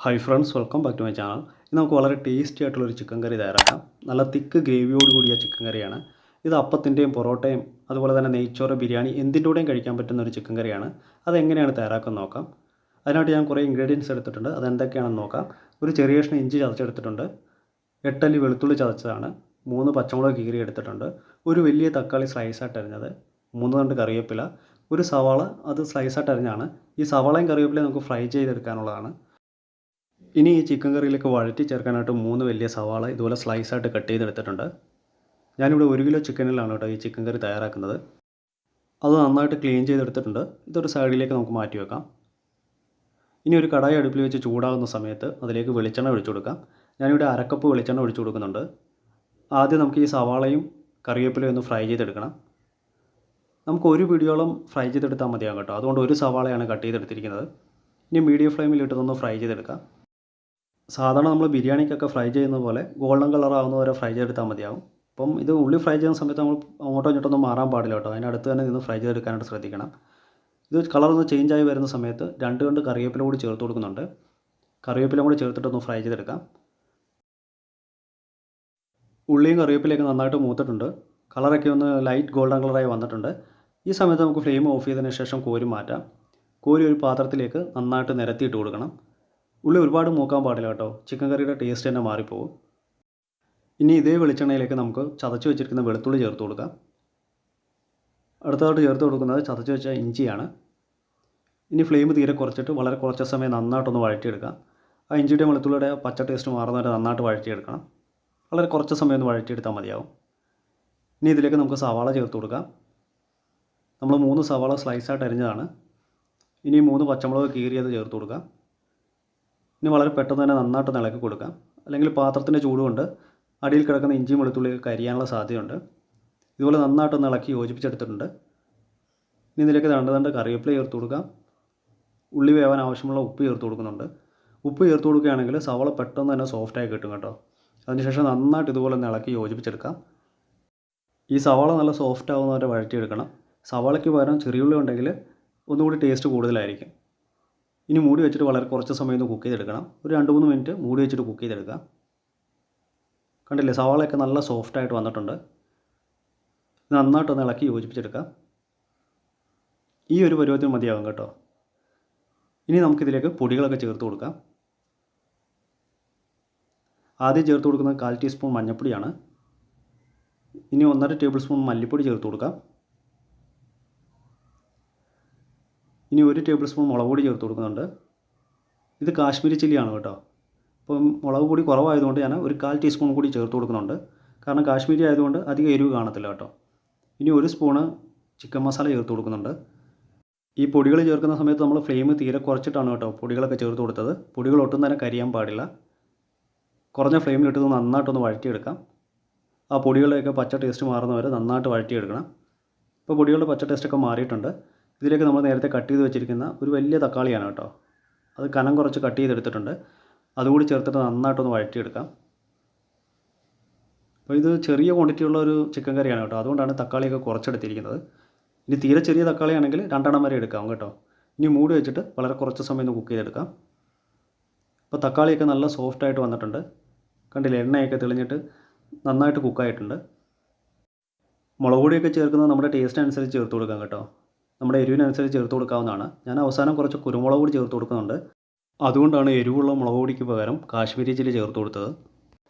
Hi friends, welcome back to my channel. ഇന്ന് നമുക്ക് വളരെ ടേസ്റ്റി ആയിട്ടുള്ളൊരു ചിക്കൻ കറി തയ്യാറാക്കാം. നല്ല തിക്ക് ഗ്രേവിയോട് കൂടിയ ചിക്കൻ കറിയാണ്. ഇത് അപ്പത്തിൻ്റെയും പൊറോട്ടയും അതുപോലെ തന്നെ നെയ്ച്ചോറ്, ബിരിയാണി എന്തിൻ്റെ കൂടെയും കഴിക്കാൻ പറ്റുന്ന ഒരു ചിക്കൻ കറിയാണ്. അതെങ്ങനെയാണ് തയ്യാറാക്കുന്നത് നോക്കാം. അതിനായിട്ട് ഞാൻ കുറേ ഇൻഗ്രീഡിയൻസ് എടുത്തിട്ടുണ്ട്. അതെന്തൊക്കെയാണെന്ന് നോക്കാം. ഒരു ചെറിയ കഷ്ണം ഇഞ്ചി ചതച്ചെടുത്തിട്ടുണ്ട്. 8 അല്ലി വെളുത്തുള്ളി ചതച്ചതാണ്. 3 പച്ചമുളക് കീറി എടുത്തിട്ടുണ്ട്. ഒരു വലിയ തക്കാളി സ്ലൈസായിട്ട് അരിഞ്ഞത്, 3 തണ്ട് കറിവേപ്പില, ഒരു സവാള അത് സ്ലൈസായിട്ട് അരിഞ്ഞാണ്. ഈ സവാളയും കറിവേപ്പിലയും നമുക്ക് ഫ്രൈ ചെയ്തെടുക്കാനുള്ളതാണ്. ഇനി ഈ ചിക്കൻ കറിയിലേക്ക് വഴറ്റി ചേർക്കാനായിട്ട് 3 വലിയ സവാള ഇതുപോലെ സ്ലൈസായിട്ട് കട്ട് ചെയ്തെടുത്തിട്ടുണ്ട്. ഞാനിവിടെ 1 കിലോ ചിക്കനിലാണ് കേട്ടോ ഈ ചിക്കൻ കറി തയ്യാറാക്കുന്നത്. അത് നന്നായിട്ട് ക്ലീൻ ചെയ്തെടുത്തിട്ടുണ്ട്. ഇതൊരു സൈഡിലേക്ക് നമുക്ക് മാറ്റി വെക്കാം. ഇനി ഒരു കടായി അടുപ്പിൽ വെച്ച് ചൂടാകുന്ന സമയത്ത് അതിലേക്ക് വെളിച്ചെണ്ണ ഒഴിച്ചു കൊടുക്കാം. ഞാനിവിടെ അരക്കപ്പ് വെളിച്ചെണ്ണ ഒഴിച്ചു കൊടുക്കുന്നുണ്ട്. ആദ്യം നമുക്ക് ഈ സവാളയും കറിവേപ്പിലയും ഒന്ന് ഫ്രൈ ചെയ്തെടുക്കണം. നമുക്ക് ഒരു പിടിയോളം ഫ്രൈ ചെയ്തെടുത്താൽ മതിയാകും കേട്ടോ. അതുകൊണ്ട് ഒരു സവാളയാണ് കട്ട് ചെയ്തെടുത്തിരിക്കുന്നത്. ഇനി മീഡിയം ഫ്ലെയിമിൽ ഇട്ടതൊന്ന് ഫ്രൈ ചെയ്തെടുക്കാം. സാധാരണ നമ്മൾ ബിരിയാണിക്കൊക്കെ ഫ്രൈ ചെയ്യുന്ന പോലെ ഗോൾഡൻ കളർ ആകുന്നവരെ ഫ്രൈ ചെയ്തെടുത്താൽ മതിയാവും. അപ്പം ഇത് ഉള്ളി ഫ്രൈ ചെയ്യുന്ന സമയത്ത് നമ്മൾ അങ്ങോട്ടോ ഇങ്ങോട്ടൊന്നും മാറാൻ പാടില്ല കേട്ടോ. അതിനടുത്ത് തന്നെ നിന്ന് ഫ്രൈ ചെയ്തെടുക്കാനായിട്ട് ശ്രദ്ധിക്കണം. ഇത് കളറൊന്ന് ചേഞ്ച് ആയി വരുന്ന സമയത്ത് 2 കണ്ട് കറിവേപ്പില കൂടി ചേർത്ത് കൊടുക്കുന്നുണ്ട്. കറിവേപ്പില കൂടി ചേർത്തിട്ടൊന്ന് ഫ്രൈ ചെയ്തെടുക്കാം. ഉള്ളിയും കറിവേപ്പിലയൊക്കെ നന്നായിട്ട് മൂത്തിട്ടുണ്ട്. കളറൊക്കെ ഒന്ന് ലൈറ്റ് ഗോൾഡൻ കളറായി വന്നിട്ടുണ്ട്. ഈ സമയത്ത് നമുക്ക് ഫ്ലെയിം ഓഫ് ചെയ്തതിന് ശേഷം കോരി മാറ്റാം. കോരി ഒരു പാത്രത്തിലേക്ക് നന്നായിട്ട് നിരത്തിയിട്ട് കൊടുക്കണം. ഉള്ളി ഒരുപാട് മൂക്കാൻ പാടില്ല കേട്ടോ. ചിക്കൻ കറിയുടെ ടേസ്റ്റ് തന്നെ മാറിപ്പോകും. ഇനി ഇതേ വെളിച്ചെണ്ണയിലേക്ക് നമുക്ക് ചതച്ച് വെച്ചിരിക്കുന്ന വെളുത്തുള്ളി ചേർത്ത് കൊടുക്കാം. അടുത്തതായിട്ട് ചേർത്ത് കൊടുക്കുന്നത് ചതച്ച് വെച്ച ഇഞ്ചിയാണ്. ഇനി ഫ്ലെയിം തീരെ കുറച്ചിട്ട് വളരെ കുറച്ച് സമയം നന്നായിട്ടൊന്ന് വഴറ്റിയെടുക്കാം. ആ ഇഞ്ചിയുടെയും വെളുത്തുള്ളിയുടെ പച്ച ടേസ്റ്റ് മാറുന്നവരെ നന്നായിട്ട് വഴറ്റിയെടുക്കണം. വളരെ കുറച്ച് സമയം ഒന്ന് വഴറ്റിയെടുത്താൽ മതിയാവും. ഇനി ഇതിലേക്ക് നമുക്ക് സവാള ചേർത്ത് കൊടുക്കാം. നമ്മൾ 3 സവാള സ്ലൈസായിട്ട് അരിഞ്ഞതാണ്. ഇനി 3 പച്ചമുളക് കീറിയത് ചേർത്ത് കൊടുക്കാം. ഇനി വളരെ പെട്ടെന്ന് തന്നെ നന്നായിട്ട് ഇളക്കി കൊടുക്കാം. അല്ലെങ്കിൽ പാത്രത്തിൻ്റെ ചൂട് കൊണ്ട് അടിയിൽ കിടക്കുന്ന ഇഞ്ചിയും വെളുത്തുള്ളിയൊക്കെ കരിയാനുള്ള സാധ്യതയുണ്ട്. ഇതുപോലെ നന്നായിട്ടൊന്ന് ഇളക്കി യോജിപ്പിച്ചെടുത്തിട്ടുണ്ട്. ഇനി ഇതിലേക്ക് 2 തണ്ട് കറിവേപ്പില ചേർത്ത് കൊടുക്കാം. ഉള്ളി വേവാൻ ആവശ്യമുള്ള ഉപ്പ് ചേർത്ത് കൊടുക്കുന്നുണ്ട്. ഉപ്പ് ചേർത്ത് കൊടുക്കുകയാണെങ്കിൽ സവാള പെട്ടെന്ന് തന്നെ സോഫ്റ്റായി കിട്ടും കേട്ടോ. അതിനുശേഷം നന്നായിട്ട് ഇതുപോലെ ഒന്ന് ഇളക്കി യോജിപ്പിച്ചെടുക്കാം. ഈ സവാള നല്ല സോഫ്റ്റ് ആവുന്നവരെ വഴറ്റിയെടുക്കണം. സവാളയ്ക്ക് പകരം ചെറിയുള്ളി ഉണ്ടെങ്കിൽ ഒന്നുകൂടി ടേസ്റ്റ് കൂടുതലായിരിക്കും. ഇനി മൂടി വെച്ചിട്ട് വളരെ കുറച്ച് സമയം ഒന്ന് കുക്ക് ചെയ്തെടുക്കണം. ഒരു 2-3 മിനിറ്റ് മൂടി വെച്ചിട്ട് കുക്ക് ചെയ്തെടുക്കാം. കണ്ടില്ലേ, സവാളയൊക്കെ നല്ല സോഫ്റ്റായിട്ട് വന്നിട്ടുണ്ട്. നന്നായിട്ടൊന്ന് ഇളക്കി യോജിപ്പിച്ചെടുക്കാം. ഈ ഒരു പരുവത്തിന് മതിയാകും കേട്ടോ. ഇനി നമുക്കിതിലേക്ക് പൊടികളൊക്കെ ചേർത്ത് കൊടുക്കാം. ആദ്യം ചേർത്ത് കൊടുക്കുന്നത് 1/4 ടീസ്പൂൺ മഞ്ഞൾപ്പൊടിയാണ്. ഇനി 1.5 ടേബിൾ സ്പൂൺ മല്ലിപ്പൊടി ചേർത്ത് കൊടുക്കാം. ഇനി 1 ടേബിൾ സ്പൂൺ മുളക് പൊടി ചേർത്ത് കൊടുക്കുന്നുണ്ട്. ഇത് കാശ്മീരി ചില്ലിയാണ് കേട്ടോ. അപ്പം മുളക് പൊടി കുറവായതുകൊണ്ട് ഞാൻ ഒരു 1/4 ടീസ്പൂൺ കൂടി ചേർത്ത് കൊടുക്കുന്നുണ്ട്. കാരണം കാശ്മീരി ആയതുകൊണ്ട് അധികം എരിവ് കാണത്തില്ല കേട്ടോ. ഇനി 1 സ്പൂണ് ചിക്കൻ മസാല ചേർത്ത് കൊടുക്കുന്നുണ്ട്. ഈ പൊടികൾ ചേർക്കുന്ന സമയത്ത് നമ്മൾ ഫ്ലെയിം തീരെ കുറച്ചിട്ടാണ് കേട്ടോ പൊടികളൊക്കെ ചേർത്ത് കൊടുത്തത്. പൊടികൾ ഒട്ടും തന്നെ കരിയാൻ പാടില്ല. കുറഞ്ഞ ഫ്ലെയിമിലിട്ട് നന്നായിട്ടൊന്ന് വഴറ്റിയെടുക്കാം. ആ പൊടികളുടെയൊക്കെ പച്ച ടേസ്റ്റ് മാറുന്നവരെ നന്നായിട്ട് വഴറ്റിയെടുക്കണം. ഇപ്പോൾ പൊടികളുടെ പച്ച ടേസ്റ്റൊക്കെ മാറിയിട്ടുണ്ട്. ഇതിലേക്ക് നമ്മൾ നേരത്തെ കട്ട് ചെയ്ത് വെച്ചിരിക്കുന്ന ഒരു വലിയ തക്കാളിയാണ് കേട്ടോ. അത് കനം കുറച്ച് കട്ട് ചെയ്തെടുത്തിട്ടുണ്ട്. അതുകൂടി ചേർത്തിട്ട് നന്നായിട്ടൊന്ന് വഴറ്റിയെടുക്കാം. അപ്പോൾ ഇത് ചെറിയ ക്വാണ്ടിറ്റി ഉള്ള ഒരു ചിക്കൻ കറിയാണ് കേട്ടോ. അതുകൊണ്ടാണ് തക്കാളിയൊക്കെ കുറച്ചെടുത്തിരിക്കുന്നത്. ഇനി തീരെ ചെറിയ തക്കാളിയാണെങ്കിൽ 2 എണ്ണം വരെ എടുക്കാം കേട്ടോ. ഇനി മൂടി വെച്ചിട്ട് വളരെ കുറച്ച് സമയം ഒന്ന് കുക്ക് ചെയ്തെടുക്കാം. അപ്പോൾ തക്കാളിയൊക്കെ നല്ല സോഫ്റ്റായിട്ട് വന്നിട്ടുണ്ട്. കണ്ടില്ലേ, എണ്ണയൊക്കെ തെളിഞ്ഞിട്ട് നന്നായിട്ട് കുക്കായിട്ടുണ്ട്. മുളക് പൊടിയൊക്കെ ചേർക്കുന്നത് നമ്മുടെ ടേസ്റ്റ് അനുസരിച്ച് ചേർത്ത് കൊടുക്കാം കേട്ടോ. നമ്മുടെ എരിവിനനുസരിച്ച് ചേർത്ത് കൊടുക്കാവുന്നതാണ്. ഞാൻ അവസാനം കുറച്ച് കുരുമുളക് പൊടി ചേർത്ത് കൊടുക്കുന്നുണ്ട്. അതുകൊണ്ടാണ് എരിവുള്ള മുളക് പൊടിക്ക് പകരം കാശ്മീരി ചില്ലി ചേർത്ത് കൊടുത്തത്.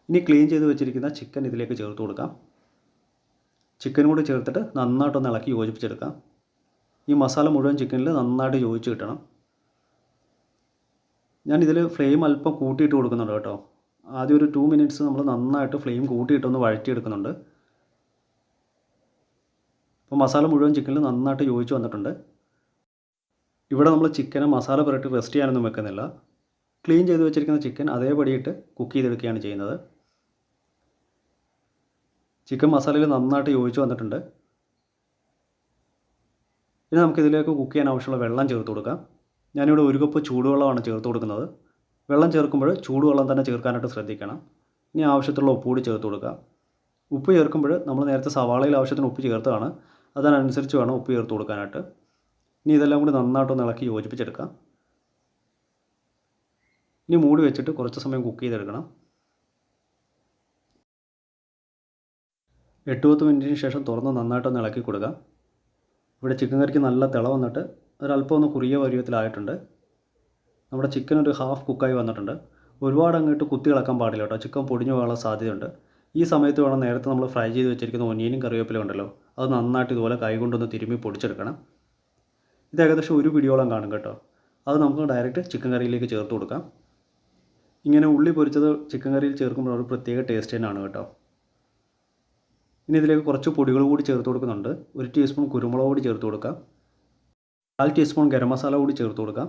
ഇനി ക്ലീൻ ചെയ്ത് വെച്ചിരിക്കുന്ന ചിക്കൻ ഇതിലേക്ക് ചേർത്ത് കൊടുക്കാം. ചിക്കൻ കൂടി ചേർത്തിട്ട് നന്നായിട്ടൊന്ന് ഇളക്കി യോജിപ്പിച്ചെടുക്കാം. ഈ മസാല മുഴുവൻ ചിക്കനിൽ നന്നായിട്ട് യോജിച്ച് കിട്ടണം. ഞാനിതിൽ ഫ്ലെയിം അല്പം കൂട്ടിയിട്ട് കൊടുക്കുന്നുണ്ട് കേട്ടോ. ആദ്യം ഒരു 2 മിനിറ്റ്സ് നമ്മൾ നന്നായിട്ട് ഫ്ലെയിം കൂട്ടിയിട്ടൊന്ന് വഴറ്റിയെടുക്കുന്നുണ്ട്. അപ്പോൾ മസാല മുഴുവൻ ചിക്കനിൽ നന്നായിട്ട് യോജിച്ച് വന്നിട്ടുണ്ട്. ഇവിടെ നമ്മൾ ചിക്കനെ മസാല പുരട്ടി റെസ്റ്റ് ചെയ്യാനൊന്നും വെക്കുന്നില്ല. ക്ലീൻ ചെയ്ത് വെച്ചിരിക്കുന്ന ചിക്കൻ അതേപടിയിട്ട് കുക്ക് ചെയ്തെടുക്കുകയാണ് ചെയ്യുന്നത്. ചിക്കൻ മസാലയിൽ നന്നായിട്ട് യോജിച്ച് വന്നിട്ടുണ്ട്. ഇനി നമുക്കിതിലേക്ക് കുക്ക് ചെയ്യാൻ ആവശ്യമുള്ള വെള്ളം ചേർത്ത് കൊടുക്കാം. ഞാനിവിടെ 1 കപ്പ് ചൂടുവെള്ളമാണ് ചേർത്ത് കൊടുക്കുന്നത്. വെള്ളം ചേർക്കുമ്പോൾ ചൂടുവെള്ളം തന്നെ ചേർക്കാനായിട്ട് ശ്രദ്ധിക്കണം. ഇനി ആവശ്യത്തിലുള്ള ഉപ്പ് കൂടി ചേർത്ത് കൊടുക്കാം. ഉപ്പ് ചേർക്കുമ്പോൾ നമ്മൾ നേരത്തെ സവാളയിൽ ആവശ്യത്തിന് ഉപ്പ് ചേർത്തതാണ്. അതിനനുസരിച്ച് വേണം ഉപ്പ് ചേർത്ത് കൊടുക്കാനായിട്ട്. ഇനി ഇതെല്ലാം കൂടി നന്നായിട്ടൊന്ന് ഇളക്കി യോജിപ്പിച്ചെടുക്കാം. ഇനി മൂടി വെച്ചിട്ട് കുറച്ച് സമയം കുക്ക് ചെയ്തെടുക്കണം. 8-10 മിനിറ്റിന് ശേഷം തുറന്ന് നന്നായിട്ടൊന്ന് ഇളക്കി കൊടുക്കാം. ഇവിടെ ചിക്കൻ കറിക്ക് നല്ല തിള വന്നിട്ട് ഒരല്പം ഒന്ന് കുറിയ പരുവത്തിലായിട്ടുണ്ട്. നമ്മുടെ ചിക്കൻ ഒരു ഹാഫ് കുക്കായി വന്നിട്ടുണ്ട്. ഒരുപാട് അങ്ങോട്ട് കുത്തി ഇളക്കാൻ പാടില്ല കേട്ടോ, ചിക്കൻ പൊടിഞ്ഞു പോകാനുള്ള സാധ്യതയുണ്ട്. ഈ സമയത്ത് വേണം നേരത്തെ നമ്മൾ ഫ്രൈ ചെയ്ത് വെച്ചിരിക്കുന്ന ഒനിയനും കറിവേപ്പിലയും ഉണ്ടല്ലോ, അത് നന്നായിട്ട് ഇതുപോലെ കൈ കൊണ്ടൊന്ന് തിരുമ്മി പൊടിച്ചെടുക്കണം. ഇത് ഏകദേശം 1 പിടിയോളം കാണും കേട്ടോ. അത് നമുക്ക് ഡയറക്റ്റ് ചിക്കൻ കറിയിലേക്ക് ചേർത്ത് കൊടുക്കാം. ഇങ്ങനെ ഉള്ളി പൊരിച്ചത് ചിക്കൻ കറിയിൽ ചേർക്കുമ്പോൾ ഒരു പ്രത്യേക ടേസ്റ്റ് തന്നെയാണ് കേട്ടോ. ഇനി ഇതിലേക്ക് കുറച്ച് പൊടികൾ കൂടി ചേർത്ത് കൊടുക്കുന്നുണ്ട്. 1 ടീസ്പൂൺ കുരുമുളക് പൊടി ചേർത്ത് കൊടുക്കാം. 1/4 ടീസ്പൂൺ ഗരം മസാല കൂടി ചേർത്ത് കൊടുക്കാം.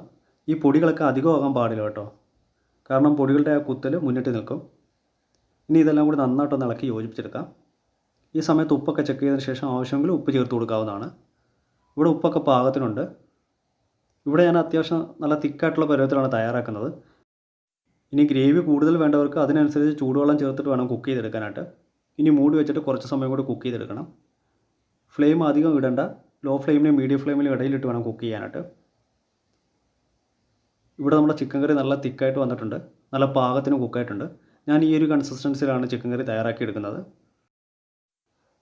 ഈ പൊടികളൊക്കെ അധികമാകാൻ പാടില്ല കേട്ടോ, കാരണം പൊടികളുടെ ആ കുത്തൽ മുന്നിട്ട് നിൽക്കും. ഇനി ഇതെല്ലാം കൂടി നന്നായിട്ടൊന്ന് ഇളക്കി യോജിപ്പിച്ചെടുക്കാം. ഈ സമയത്ത് ഉപ്പൊക്കെ ചെക്ക് ചെയ്തതിന് ശേഷം ആവശ്യമെങ്കിൽ ഉപ്പ് ചേർത്ത് കൊടുക്കാവുന്നതാണ്. ഇവിടെ ഉപ്പൊക്കെ പാകത്തിനുണ്ട്. ഇവിടെ ഞാൻ അത്യാവശ്യം നല്ല തിക്കായിട്ടുള്ള പരുവത്തിലാണ് തയ്യാറാക്കുന്നത്. ഇനി ഗ്രേവി കൂടുതൽ വേണ്ടവർക്ക് അതിനനുസരിച്ച് ചൂടുവെള്ളം ചേർത്തിട്ട് വേണം കുക്ക് ചെയ്തെടുക്കാനായിട്ട്. ഇനി മൂടി വെച്ചിട്ട് കുറച്ച് സമയം കൂടി കുക്ക് ചെയ്തെടുക്കണം. ഫ്ലെയിം അധികം ഇടണ്ട, ലോ ഫ്ലെയിമിലും മീഡിയം ഫ്ലെയിമിലും ഇടയിലിട്ട് വേണം കുക്ക് ചെയ്യാനായിട്ട്. ഇവിടെ നമ്മുടെ ചിക്കൻ കറി നല്ല തിക്കായിട്ട് വന്നിട്ടുണ്ട്, നല്ല പാകത്തിന് കുക്കായിട്ടുണ്ട്. ഞാൻ ഈ ഒരു കൺസിസ്റ്റൻസിയിലാണ് ചിക്കൻ കറി തയ്യാറാക്കി എടുക്കുന്നത്.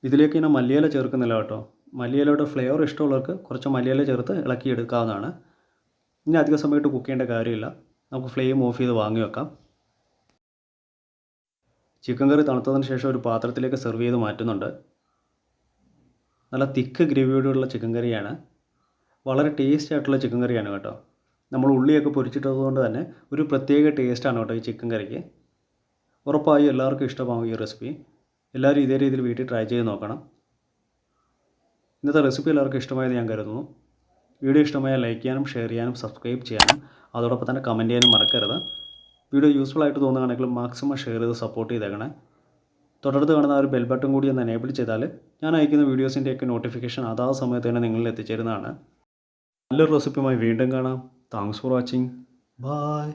ഇതിലേക്ക് ഞാൻ മല്ലിയില ചേർക്കുന്നില്ല കേട്ടോ. മല്ലിയിലയുടെ ഫ്ലേവർ ഇഷ്ടമുള്ളവർക്ക് കുറച്ച് മല്ലിയില ചേർത്ത് ഇളക്കി എടുക്കാവുന്നതാണ്. ഇനി അധിക സമയത്ത് കുക്ക് ചെയ്യേണ്ട കാര്യമില്ല, നമുക്ക് ഫ്ലെയിം ഓഫ് ചെയ്ത് വാങ്ങി വെക്കാം. ചിക്കൻ കറി തണുത്തതിന് ശേഷം ഒരു പാത്രത്തിലേക്ക് സെർവ് ചെയ്ത് മാറ്റുന്നുണ്ട്. നല്ല തിക്ക് ഗ്രേവിയോടുള്ള ചിക്കൻ കറിയാണ്, വളരെ ടേസ്റ്റി ആയിട്ടുള്ള ചിക്കൻ കറിയാണ് കേട്ടോ. നമ്മൾ ഉള്ളിയൊക്കെ പൊരിച്ചിട്ടതുകൊണ്ട് തന്നെ ഒരു പ്രത്യേക ടേസ്റ്റാണ് കേട്ടോ ഈ ചിക്കൻ കറിക്ക്. ഉറപ്പായും എല്ലാവർക്കും ഇഷ്ടമാകും ഈ റെസിപ്പി. എല്ലാവരും ഇതേ രീതിയിൽ വീട്ടിൽ ട്രൈ ചെയ്ത് നോക്കണം. ഇന്നത്തെ റെസിപ്പി എല്ലാവർക്കും ഇഷ്ടമായെന്ന് ഞാൻ കരുതുന്നു. വീഡിയോ ഇഷ്ടമായാൽ ലൈക്ക് ചെയ്യാനും ഷെയർ ചെയ്യാനും സബ്സ്ക്രൈബ് ചെയ്യാനും അതോടൊപ്പം തന്നെ കമൻറ്റ് ചെയ്യാനും മറക്കരുത്. വീഡിയോ യൂസ്ഫുൾ ആയിട്ട് തോന്നുകയാണെങ്കിൽ മാക്സിമം ഷെയർ ചെയ്ത് സപ്പോർട്ട് ചെയ്തേക്കണേ. തൊട്ടടുത്ത് കാണുന്ന ആ ഒരു ബെൽ ബട്ടൺ കൂടി ഒന്ന് എനേബിൾ ചെയ്താൽ ഞാൻ അയക്കുന്ന വീഡിയോസിൻ്റെയൊക്കെ നോട്ടിഫിക്കേഷൻ അതാത് സമയത്ത് തന്നെ നിങ്ങളിൽ എത്തിച്ചേരുന്നതാണ്. നല്ലൊരു റെസിപ്പിയുമായി വീണ്ടും കാണാം. Thanks for watching. ബൈ.